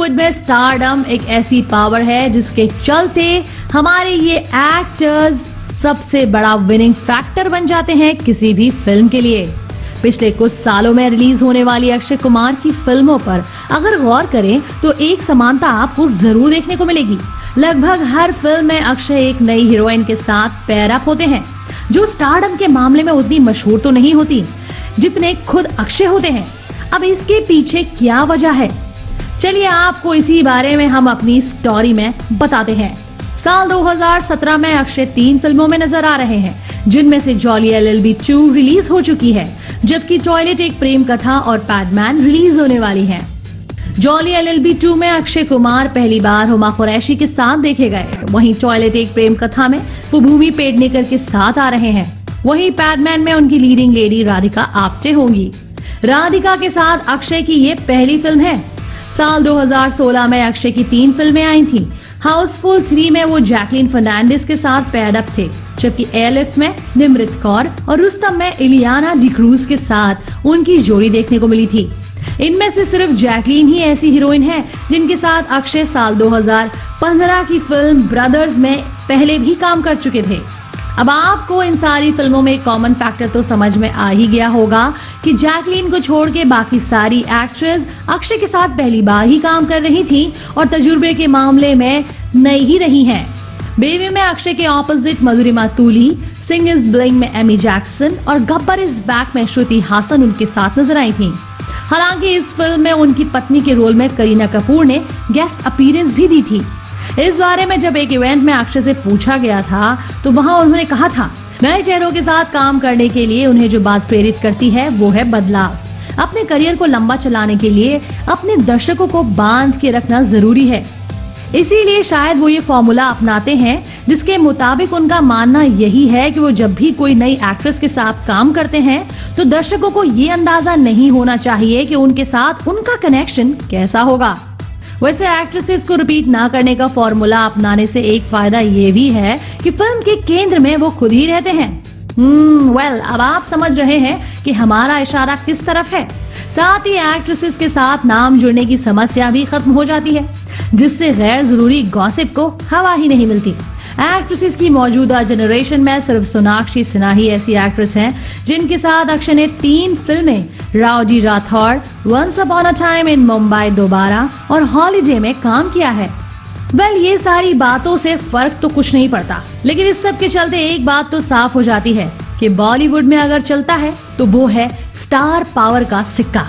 बॉलीवुड में स्टारडम एक ऐसी पावर है जिसके चलते हमारे ये एक्टर्स सबसे बड़ा विनिंग फैक्टर बन जाते हैं किसी भी फिल्म के लिए। पिछले कुछ सालों में रिलीज होने वाली अक्षय कुमार की फिल्मों पर अगर गौर करें तो एक समानता आपको जरूर देखने को मिलेगी। लगभग हर फिल्म में अक्षय एक नई हीरोइन के साथ पेयर अप होते हैं, जो स्टारडम के मामले में उतनी मशहूर तो नहीं होती जितने खुद अक्षय होते हैं। अब इसके पीछे क्या वजह है, चलिए आपको इसी बारे में हम अपनी स्टोरी में बताते हैं। साल 2017 में अक्षय 3 फिल्मों में नजर आ रहे हैं, जिनमें से जॉली LLB 2 रिलीज हो चुकी है, जबकि टॉयलेट एक प्रेम कथा और पैडमैन रिलीज होने वाली है। जॉली LLB 2 में अक्षय कुमार पहली बार हुमा कुरैशी के साथ देखे गए, वहीं टॉयलेट एक प्रेम कथा में वो भूमि पेडनेकर के साथ आ रहे हैं। वहीं पैडमैन में उनकी लीडिंग लेडी राधिका आप्टे होंगी। राधिका के साथ अक्षय की ये पहली फिल्म है। साल 2016 में अक्षय की 3 फिल्में आई थी। हाउसफुल 3 में वो जैकलीन फर्नांडिस के साथ पेयर्ड अप थे, जबकि एयरलिफ्ट में निमृत कौर और रुस्तम में इलियाना डिक्रूज के साथ उनकी जोड़ी देखने को मिली थी। इनमें से सिर्फ जैकलीन ही ऐसी हीरोइन है जिनके साथ अक्षय साल 2015 की फिल्म ब्रदर्स में पहले भी काम कर चुके थे। अब आपको इन सारी फिल्मों में एक कॉमन फैक्टर तो समझ में आ ही गया होगा कि जैकलीन को छोड़ के बाकी सारी एक्ट्रेस अक्षय के साथ पहली बार ही काम कर रही थी और तजुर्बे के मामले में नई ही रही हैं। बेबी में अक्षय के opposite Madhurima Tuli, Singh is Bling में एमी जैक्सन और गब्बर इज बैक में श्रुति हासन उनके साथ नजर आई थी। हालांकि इस फिल्म में उनकी पत्नी के रोल में करीना कपूर ने गेस्ट अपीयरेंस भी दी थी। इस बारे में जब एक इवेंट में अक्षय से पूछा गया था तो वहां उन्होंने कहा था, नए चेहरों के साथ काम करने के लिए उन्हें जो बात प्रेरित करती है वो है बदलाव। अपने करियर को लंबा चलाने के लिए अपने दर्शकों को बांध के रखना जरूरी है, इसीलिए शायद वो ये फॉर्मूला अपनाते हैं जिसके मुताबिक उनका मानना यही है कि वो जब भी कोई नई एक्ट्रेस के साथ काम करते हैं तो दर्शकों को ये अंदाजा नहीं होना चाहिए कि उनके साथ उनका कनेक्शन कैसा होगा। वैसे एक्ट्रेसेस को रिपीट ना करने का फॉर्मूला अपनाने से एक फायदा ये भी है कि फिल्म के केंद्र में वो खुद ही रहते हैं। अब आप समझ रहे हैं कि हमारा इशारा किस तरफ है। साथ ही एक्ट्रेसेस के साथ नाम जुड़ने की समस्या भी खत्म हो जाती है, जिससे गैर जरूरी गॉसिप को हवा ही नहीं मिलती। एक्ट्रेसेस की मौजूदा जनरेशन में सिर्फ सोनाक्षी सिन्हा ही ऐसी एक्ट्रेस हैं जिनके साथ अक्षय ने 3 फिल्में Rowdy Rathore, once upon a time in Mumbai Dobaara और हॉलीडे में काम किया है। ये सारी बातों से फर्क तो कुछ नहीं पड़ता, लेकिन इस सब के चलते एक बात तो साफ हो जाती है कि बॉलीवुड में अगर चलता है तो वो है स्टार पावर का सिक्का।